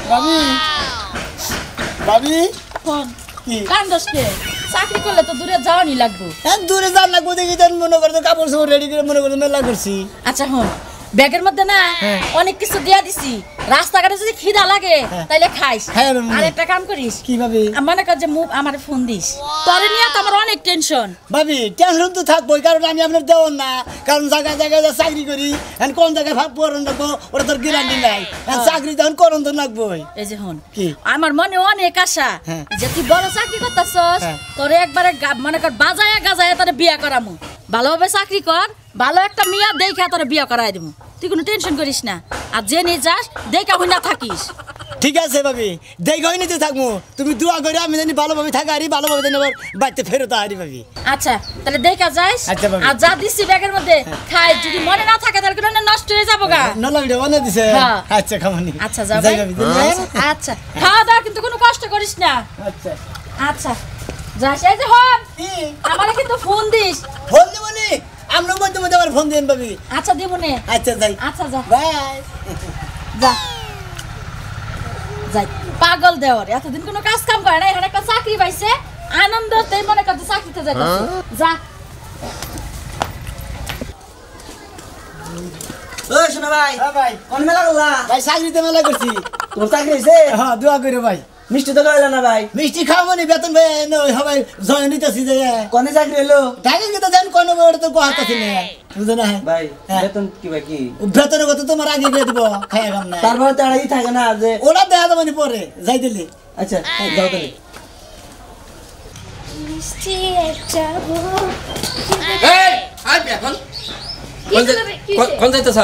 ভাবি ভাবি ফোন কান্দসকে চাকরি করলে তো দূরে যাওয়ানি লাগবে। হ্যাঁ দূরে যান লাগবো দেখি দেন মনে করতো কাপড় চোপড় রেডি করে মনে করতো মেলা করছি। আচ্ছা হন ব্যাগের মধ্যে না অনেক কিছু দিয়া দিছি, রাস্তাঘাটে যদি খিদা লাগে তাইলে খাইস। আর একটা কাম করিস কিভাবে মনে কর যে মুখ আমার ফোন দিস, তোরে নিয়ে তো আমার অনেক টেনশন। ভাবি টেনশন তো থাকবোই, কারণ আমি আপনার দেওয়ার না, কারণ জায়গায় জায়গায় চাকরি করি এখন কোন জায়গায় ভাব পড়ন রাখবো ওটা তোর গ্যারান্টি নাই, চাকরি তখন করন তো লাগবোই। এই যে হন কি আমার মনে অনেক আশা যে তুই বড় চাকরি করতেছস, তোরে একবারে মনে কর বাজায়া গাজায়া তোরে বিয়া করামু, ভালোভাবে চাকরি কর, ভালো একটা মেয়ে দেখে তোরে বিয়া করাই দেবো, তুই কোনো টেনশন করিস না। আর যে নিয়ে যাস দেখা হই না থাকিস। ঠিক আছে ভাবি দেখা হই নিতে থাকবো, তুমি দোয়া করে আমি জানি ভালোভাবে থাকা হারি, ভালোভাবে জানি আবার বাড়িতে ফেরত হারি ভাবি। আচ্ছা তাহলে দেখা যাস। আচ্ছা ভাবি। আর যা দিছি ব্যাগের মধ্যে খাই, যদি মনে না থাকে তাহলে কোনো নষ্ট হয়ে যাবো গা। নলামিটা বানিয়ে দিছে। আচ্ছা খামানি। আচ্ছা যা ভাই। আচ্ছা খাওয়া দাওয়া কিন্তু কোনো কষ্ট করিস না। আচ্ছা আচ্ছা যাস। এই যে হন আমারে কিন্তু ফোন দিস। ফোন দিবনি আমরা মধ্যে মধ্যে আবার ফোন দিন ভাবি। আচ্ছা দিব নে। আচ্ছা যাই। আচ্ছা যা বাই। যা যাই। পাগল দেওয়ার এতদিন কোনো কাজ কাম করে না, এখন একটা চাকরি পাইছে আনন্দতেই মনে করতে চাকরিতে যাইতেছে। যা। ওই শোনা ভাই। হ্যাঁ ভাই। কোন মেলা করলা? ভাই চাকরিতে মেলা করছি। তোমার চাকরি হয়েছে? হ্যাঁ দোয়া করে ভাই। মিষ্টি তো খাইলা না ভাই? মিষ্টি খাওয়াবো নি, বেতন ভাই সবাই জয়েন নিতেছি যে কোনে চাকরি হলো? ঢাকা কিন্তু জান কোন ওটা তো কথা ছিল বুঝো না ভাই বেতন কি ভাই কি? বেতনের কথা তোমার আগে দিয়ে দিব, খাইয়া কাম না। তারপরে তো আড়াই থাকে না যে ওরা দেখা দেবো নি পরে যাই দিলি। আচ্ছা যাও তাহলে। এই আই এখন কোন যাইতেছ?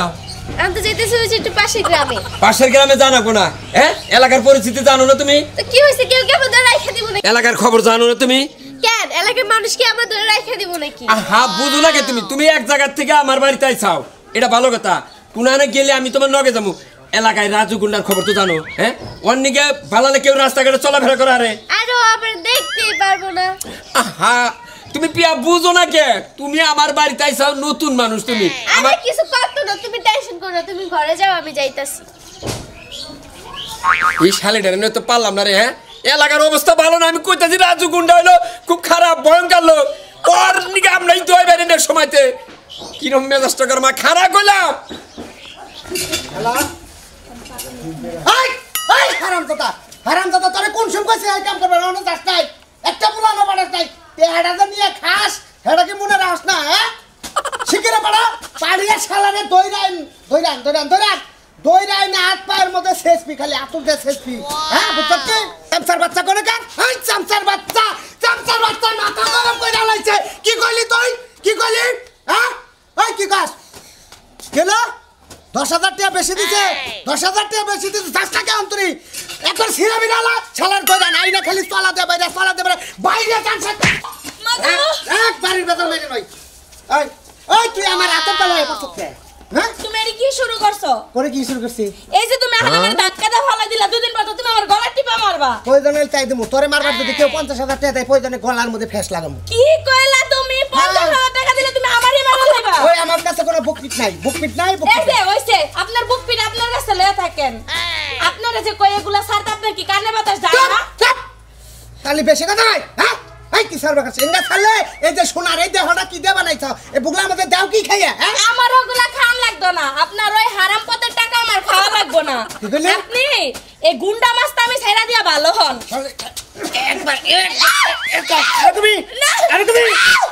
আমি তো যাইতেছি ওই যে একটু পাশের গ্রামে। পাশের গ্রামে জানো না? হ্যাঁ এলাকার পরিস্থিতি জানো না তুমি? তো কি হইছে, কেউ কি আমাদের ধরে রাইখা দিব নাকি? এলাকার খবর জানো না তুমি? কেন এলাকার মানুষ কি আমাদের ধরে রাইখা দিব নাকি? হ্যাঁ বুঝো না কে তুমি? তুমি এক জায়গা থেকে আমার বাড়িতে আইছাও, এটা ভালো কথা। পুনানে গেলে আমি তোমার লগে যাবো। এলাকায় রাজু গুন্ডার খবর তো জানো? হ্যাঁ অন্যকে ভালালে কেউ রাস্তাঘাটে চলাফেরা করে আরে আরো আমরা দেখতেই পারবো না। হ্যাঁ তুমি পিয়া বুঝো না কে? তুমি আমার বাড়িতে আইছাও, নতুন মানুষ তুমি। আমার কিছু করতো না, তুমি টেনশন করো না, তুমি ঘরে যাও আমি যাইতাছি। এই শালিটারে নিয়ে তো পারলাম না রে। হ্যাঁ এলাকার অবস্থা ভালো না, আমি কইতাছি রাজু গুন্ডা হইলো খুব খারাপ ভয়ঙ্কর লোক, ওর নিকে আমরাই তো বাইরে না সময়তে কিরম মেজাজটা কর মা খারাপ কইলাম। হারামজাদা তোরে কোন সময় কইছে এই কাম করবে না? যাস নাই একটা পুলানো বাড়াস নাই, পেড়া যে নিয়ে খাস হেডা কি মনে রাখস না? হ্যাঁ শিখিরে পাড়া পাড়িয়া শালারে দইরাই না হাত পায়ের মধ্যে শেষপি, খালি আতুল দে শেষপি। হ্যাঁ বুঝছ কি? চামচার বাচ্চা কোনে কার? এই চামচার বাচ্চা মাথা গরম কইরা লাইছে। কি কইলি তুই? কি কইলি? হ্যাঁ ওই কি কাজ কেলো? 10,000 টাকা বেশি দিছে, 10,000 টাকা বেশি দিছে। 10 টাকা অন্তরি এখন সিরা বিড়ালা ছালার কইরা নাই না, খালি চলা দে বাইরে চান্স এক বাড়ির বেতন মেরে নই। এই ওই তুই আমার হাতে পালায় পড়ছতে। হ্যাঁ তুমি এর কি শুরু করছো? করে কি শুরু করছিস? এই যে তুমি এখন আমার দাঁত কাটা ফালাই দিলা, দুদিন পর তো তুমি আমার গলা টিপা মারবা। প্রয়োজনে চাই দেবো তোরে মারবার, যদি কেউ 50,000 টাকা দেয় প্রয়োজনে গলার মধ্যে ফেস লাগাবো। কি কইলা তুমি? 50,000 টাকা দিলে তুমি আমারই মারা লাইবা? ওই আমার কাছে কোনো বুকপিট নাই। এই যে হইছে আপনার বুকপিট আপনার কাছে লয়ে থাকেন। আপনারা যে কই এগুলা সারতে আপনার কি কানে বাতাস যায় না? তাহলে বেশি কথা নাই। হ্যাঁ এই কি সারবা কাছে এন্ডা ছাড়লে এই যে সোনার এই দেহটা কি দেবা নাইছ? এই বুগলার মধ্যে দাও কি খাইয়া? হ্যাঁ আমার ওগুলা খান লাগতো না, আপনার ওই হারাম পথের টাকা আমার খাওয়া লাগবো না। আপনি এই গুন্ডা মাছটা আমি ছাইরা দিয়া ভালো হন। একবার তুমি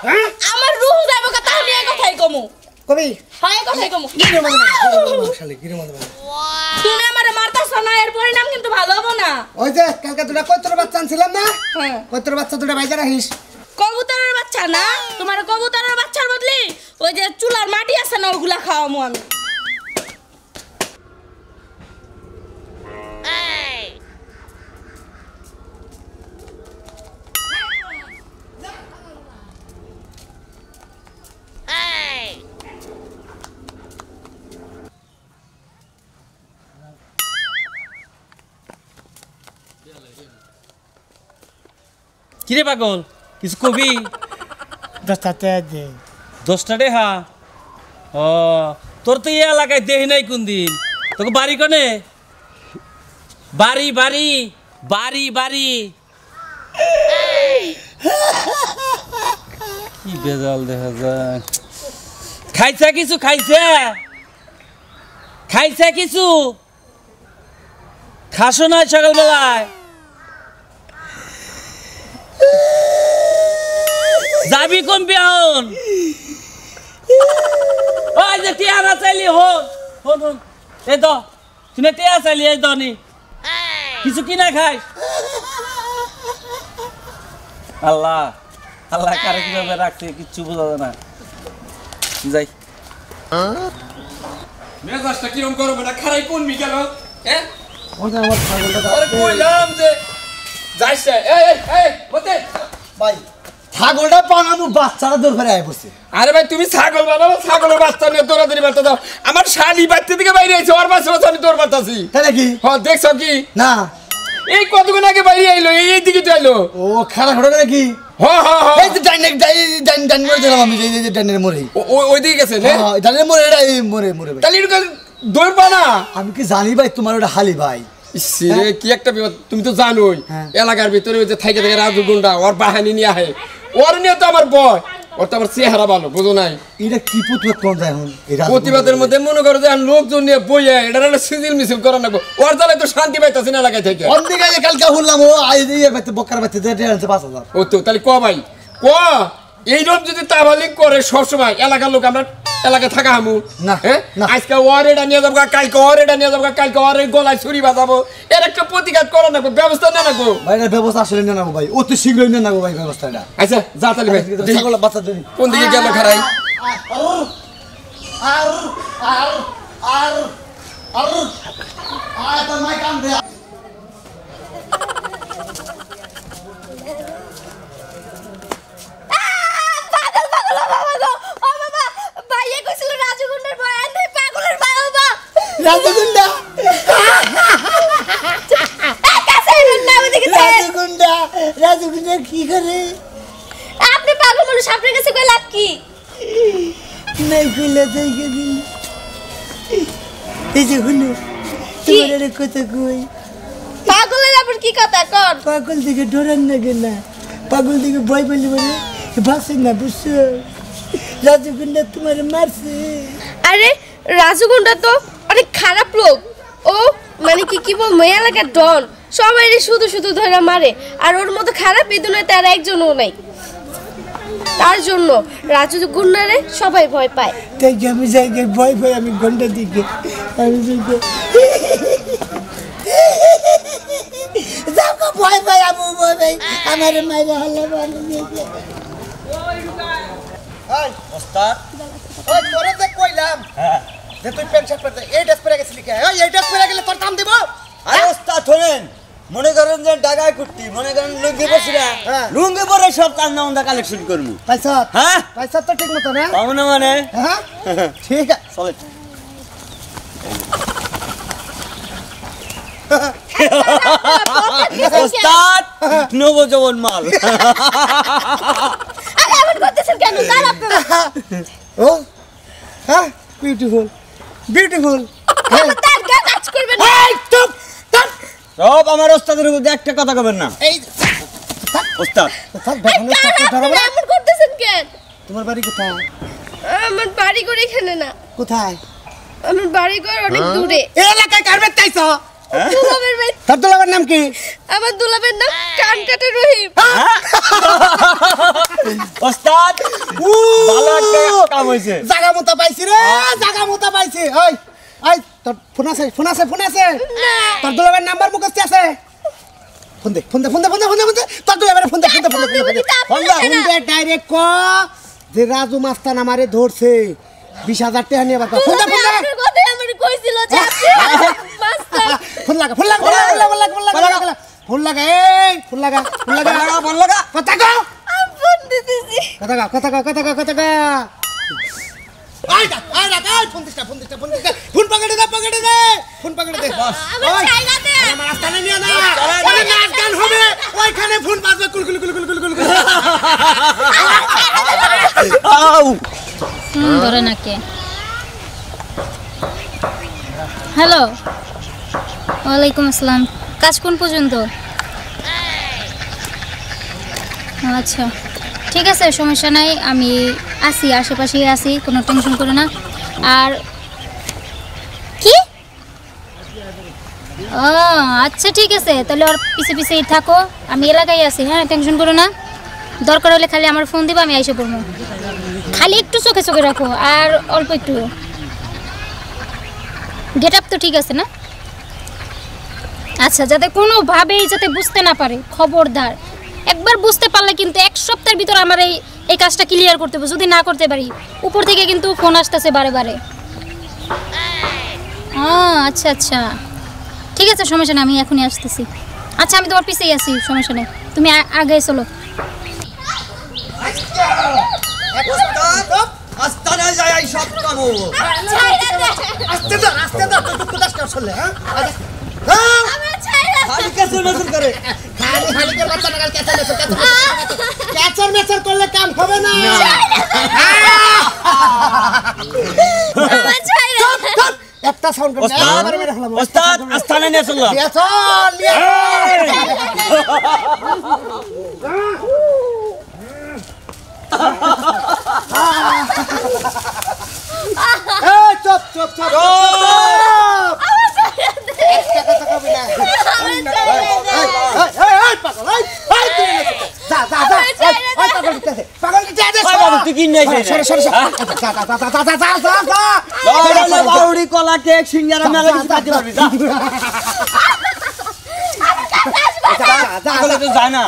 হ্যাঁ আমার রুহ যাইব কথা নিয়ে কথাই কমু কবি হয় কথাই কমু। তুমি আমারে মারতাছ না, এর পরিণাম কিন্তু ভালো হবে না। ওই যে কালকে দুটা কইতর বাচ্চা আনছিলাম না, হ্যাঁ কইতর বাচ্চা দুটা বাইজা রাখিস। কবুতরের বাচ্চা না, তোমার কবুতরের বাচ্চার বদলি ওই যে চুলার মাটি আছে না ওগুলা খাওয়ামু আমি। কিরে পাগল কিছু কবি? 10টা টাকা দে। 10টা টাকা? ও তোর তো এই এলাকায় দেহি নাই কোন দিন। তোকে বাড়ি কনে? বাড়ি বাড়ি বাড়ি বাড়ি কি বেজাল দেখা যায় খাইছে কিছু খাইছে খাইছে কিছু খাসো না সকালবেলায় যাবি কোন বিয়ান ওই যে টিয়া না চাইলি হন হন হন এই দ তুই টিয়া চাইলি এই দনি কিছু কিনা খাই আল্লাহ আল্লাহ কারে কিভাবে রাখছে কিচ্ছু বোঝা যায় না যাই মেজাজটা কিরম করো বেটা খারাই কোন বিকেল হ্যাঁ ওটা আমার ছাগলটা আরে কইলাম যে যাইস এই মতে ভাই ছাগলটা পানামু বাচ্চারা দূর করে আয় বসে আরে ভাই তুমি ছাগল বানাও ছাগলের বাচ্চা নিয়ে দৌড়াদৌড়ি বাচ্চা দাও আমার শালি বাচ্চা থেকে বাইরে আইছে ওর বাচ্চা আমি তোর বাচ্চাছি তাই নাকি হ্যাঁ দেখছো কি না এই কতক্ষণ আগে বাইরে আইলো এই দিকে তো আইলো ও খেলা ঘটে নাকি হ্যাঁ হ্যাঁ হ্যাঁ এই যে ডাইন মরে দিলাম আমি এই যে ডাইনের মরে ওই দিকে গেছে না হ্যাঁ ডাইনের মরে এটা এই মরে মরে ভাই তাহলে এটা দৌড় পা না আমি কি জানি ভাই তোমার ওটা হালি ভাই ইসরে কি একটা বিপদ তুমি তো জানোই হ্যাঁ। এলাকার ভিতরে ওই যে থাইকে থেকে রাজু গুন্ডা ওর বাহানি নিয়ে আহে ওর নিয়ে তো আমার ভয় ওর তো আমার চেহারা ভালো বুঝো নাই এটা কি প্রতিবাদ কোন যায় এখন এই রাজনীতি প্রতিবাদের মধ্যে মনে করো যে আর লোকজন নিয়ে বইয়ে এটা একটা সিজিল মিছিল করা নাকবো ওর জ্বালায় তো শান্তি পাইতাছি না এলাকায় থেকে অন্য গায়ে কালকে শুনলাম ও আই দিয়ে বাইতে বকার বাইতে দেড় আনছে 5000 ও তো তাহলে ক ভাই ক এইরকম যদি তাবালিক করে সবসময় এলাকার লোক আমরা এলাকায় থাকা হামু না, হ্যাঁ না। আজকে ওর এটা নিয়ে যাবো কালকে ওর এটা নিয়ে যাবো কালকে ওর গলায় ছুরি বাজাবো এর একটা প্রতিঘাত করা নাকবো ব্যবস্থা নেই নাকবো ভাই এটা ব্যবস্থা আসলে নিয়ে নেবো ভাই অতি শীঘ্রই নিয়ে নেবো ভাই ব্যবস্থাটা আচ্ছা যা তাহলে ভাই দেখি ছাগল বাচ্চা দিন কোন দিকে গেল খারাই পাগল পাগল ও বাবা গো ও বাবা ভাইয়া কইছিল রাজু গুন্ডার ভয় আনতে পাগলের ভয় বাবা রাজগুন্ডা কাছে না ওদিকে রাজগুন্ডা কি করে আপনি পাগল মানুষ আপনার কাছে কই লাভ কি নাই কইলা যাই গেলি এই যে হুনে তোমার একটা কথা কই পাগলের আবার কি কথা কর পাগল দিকে ডরান না কেনা পাগল দিকে ভয় পেলে মানে বাসে না বুঝছো রাজগুন্ডা তোমার মারছে আরে রাজু গুন্ডা তো অনেক খারাপ লোক ও মানে কি বল মেয়ে এলাকার ডন সবাই শুধু শুধু ধরে মারে আর ওর মতো খারাপ এই দুনিয়াতে আর একজনও নাই তার জন্য রাজু গুন্ডারে সবাই ভয় পায় তাই আমি যাই ভয় ভয় আমি গন্ডা দিকে আমি দিকে যাও ভয় ভাই আবু ভয় ভাই আমার মাইরে হল্লা বলে দিয়েছে এই ওস্তাদ ওই তোরে যে কইলাম যে তুই প্যান্ট শার্ট পরে এই ড্রেস পরে গেছিলি কে এই ড্রেস পরে গেলে তোর দাম দেব আরে ওস্তাদ শোনেন মনে করেন যে ডাগায় কুর্তি মনে করেন লুঙ্গি পরছি না হ্যাঁ। লুঙ্গি পরে সব কান্দা কালেকশন করবো পয়সা হ্যাঁ পয়সা তো ঠিক মতো না পাবো না মানে হ্যাঁ ঠিক আছে চলে ওস্তাদ নবজবন মাল আরে এমন করতেছেন কেন দাঁড়া আপনারা ও হ্যাঁ বিউটিফুল বিউটিফুল তার গা কাজ করবেন না এই চুপ চুপ সব আমার ওস্তাদের মধ্যে একটা কথা কবেন না এই ওস্তাদ স্যার দেখানো চাকরি ধরো আপনারা এমন করতেছেন কেন তোমার বাড়ি কোথায় আমার বাড়ি ঘর এখানে না কোথায় আমার বাড়ি ঘর অনেক দূরে এই এলাকায় কার বাড়ি চাইছো দুলাবের বাড়ি তোর দুলাবের নাম কি আমার দুলাবের নাম কানকাটা রহিম ওস্তাদ ভালো একটা কাম হইছে জায়গা মতো পাইছি রে জায়গা মতো পাইছি ওই ওই তোর ফোন আছে ফোন আছে ফোন আছে তোর দুলাবের নাম্বার মুখস্থ আছে ফোন দে ফোন দে ফোন দে ফোন দে ফোন দে ফোন দে তোর দুলাবের ফোন দে ফোন দে ফোন দে ফোন দে ফোন দে ডাইরেক্ট ক যে রাজু মাস্তান আমারে ধরছে 20000 টাকা নিয়ে বাবা ফোন দে ফোন দে আপনার কথাই আমার কইছিল যে আপনি মাস্টার ফোন লাগা ফোন লাগা ফোন লাগা এই ফোন লাগা ফোন লাগা কথা কও আমি ফোন দিতেছি কথা কও আই ফোন দিস ফোন পকেটে দে ফোন পকেটে দে বস আমার চাইনা দে আমার রাস্তায় নিয়ে না ওই নাচ গান হবে ওইখানে ফোন বাজবে কুল আউ ধরে নাকি হ্যালো ওয়ালাইকুম আসসালাম কাজ কোন পর্যন্ত? আচ্ছা ঠিক আছে, সমস্যা নাই, আমি আসি, আশেপাশেই আসি, কোনো টেনশন করো না। আর কি? ও আচ্ছা ঠিক আছে, তাহলে ওর পিছে পিছেই থাকো, আমি এলাকায় আছি। হ্যাঁ টেনশন করো না, দরকার হলে খালি আমার ফোন দিবা, আমি এসে পড়বো। খালি একটু চোখে চোখে রাখো, আর অল্প একটু গেট আপ তো ঠিক আছে না? আচ্ছা, যাতে কোনোভাবেই যাতে বুঝতে না পারে, খবরদার। একবার বুঝতে পারলে কিন্তু 1 সপ্তাহের ভিতর আমার এই কাজটা ক্লিয়ার করতে হবে। যদি না করতে পারি, উপর থেকে কিন্তু ফোন আসতেছে বারে বারে। আচ্ছা আচ্ছা ঠিক আছে, সমস্যা নেই, আমি এখনই আসতেছি। আচ্ছা আমি তোমার পিছেই আছি, সমস্যা নেই, তুমি আগে চলো। আস্তানা যায় এই সব কাম হবো। আস্তে দাও তুই কুদাস কাজ করলে হ্যাঁ খালি কেসের মেসের করে খালি কে বাচ্চা নাগাল ক্যাচার মেচার করলে কাম হবে না। একটা সাউন্ড করে আবার মেরে ফেলাম। ওস্তাদ আস্তানা নিয়ে চলো। চল চুপ চুপ চুপ কলা কেক সিঙ্গারা মেলা কিছু খাইতে পারবি যায় না।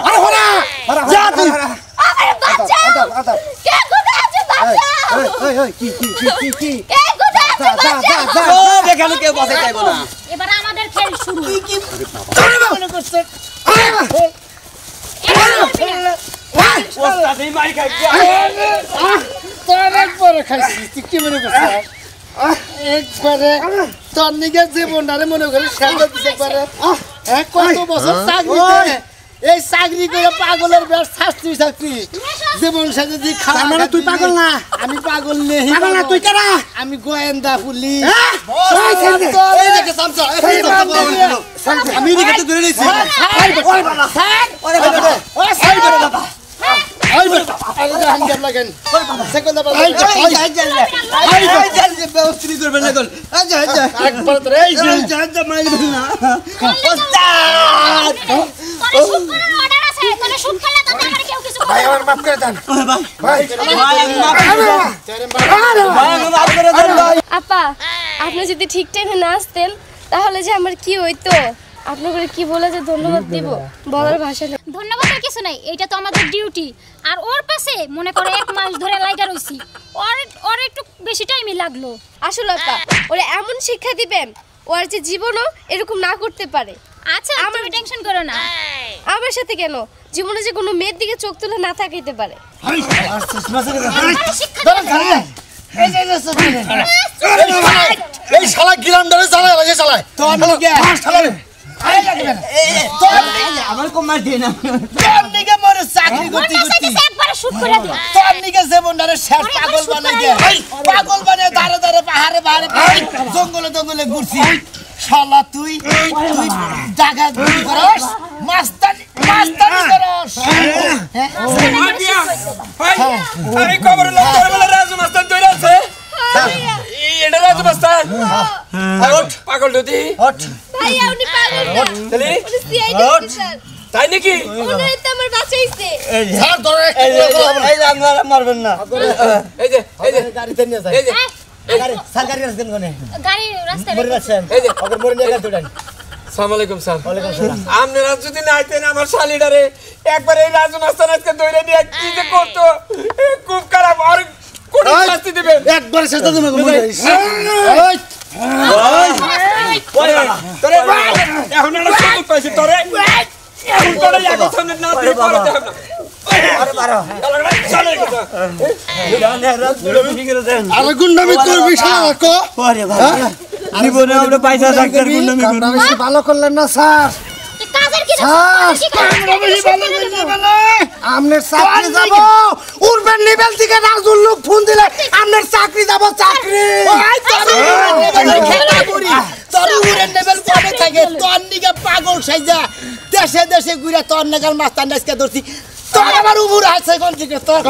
এবার আমাদের খেল শুরু। একবারে তোর নিকে জীবনটারে মনে করি সামনে দিতে পারে। কত বছর চাকরি এই চাকরি করে পাগলের বেশ শাস্তি চাকরি জীবন সাথে যদি খাওয়া মানে তুই পাগল না? আমি পাগল নেই। পাগল না তুই কেনা? আমি গোয়েন্দা পুলিশ। আমি এদিকে তো ধরে নিয়েছি। আপা আপনি যদি ঠিক টাইমে না আসতেন তাহলে যে আমার কি হইতো, আপনাকে কি বলে যে ধন্যবাদ দিব বলার ভাষা নেই। ধন্যবাদের কিছু নাই, এইটা তো আমাদের ডিউটি। আর ওর পাশে মনে করে 1 মাস ধরে লাইগা রইছি, ওর একটু বেশি টাইমই লাগলো। আসলে আপা ওরা এমন শিক্ষা দিবেন ওর যে জীবনও এরকম না করতে পারে। আচ্ছা তুমি টেনশন করো না। আমার সাথে কেন, জীবনে যে কোনো মেয়ের দিকে চোখ তুলে না তাকাইতে পারে। এই শালা গ্রাম ধরে চালায় লাগে চালায় আমার কমার দিয়ে না তোর নিকে মরে চাকরি করতে করতে একবারে শুট করে দিও। তোর নিকে জীবনটারে শেষ পাগল বানাই দে। পাগল বানায় ধারে ধারে পাহাড়ে পাহাড়ে জঙ্গলে জঙ্গলে ঘুরছি। শালা তুই জায়গা ঘুরি করস, মাস্তানি করস। আমি খবর লোক ধরে বলে রাজু মাস্তান তৈরি আছে। এটা রাজু মাস্তান পাগল দুটি ভাই আপনি পাগল না, তাহলে উনি সিআইডি অফিসার। তাই নাকি? উনি তো আমার বাঁচাইছে। ছাড় ধরে এই যে আপনারা মারবেন না। এই যে গাড়িতে নিয়ে যায়। এই যে গাড়ি সরকারি রাস্তা কোনে গাড়ি রাস্তায় মরে যাচ্ছেন। এই যে ওকে মরে নিয়ে গেল তোড়ান। আসসালামু আলাইকুম স্যার। ওয়ালাইকুম আসসালাম। আপনারা যদি না আইতেন আমার শালিডারে একবার এই রাজু মাস্তান আজকে ধরে নিয়ে কি যে করতো, খুব খারাপ। আর কোন শাস্তি দিবেন? একবার শেষ দিন মরে তোরে এখন একটা সুযোগ পাইছি তোরে। এখন তোরে এক সামনে না তুই পারো দেখ না। আরে মারো। চলে গেছে। আর গুন্ডামি করবি শালা কো। ওরে বাবা জীবনে আমরা পয়সা ডাক্তার গুন্ডামি করব। বেশি ভালো করলেন না স্যার। কাজের কি আমনের চাকরি যাব উড়বেন নিবেল থেকে রাজুর লোক ফোন দিলে আমনের চাকরি যাব চাকরি তোর উড়ের লেভেল কমে থাকে তোর নিকে পাগল সাইজা দেশে দেশে ঘুরে তোর নাগাল মাস্টার নাচকে ধরছি তোর আমার উমর আছে কোন দিকে তোর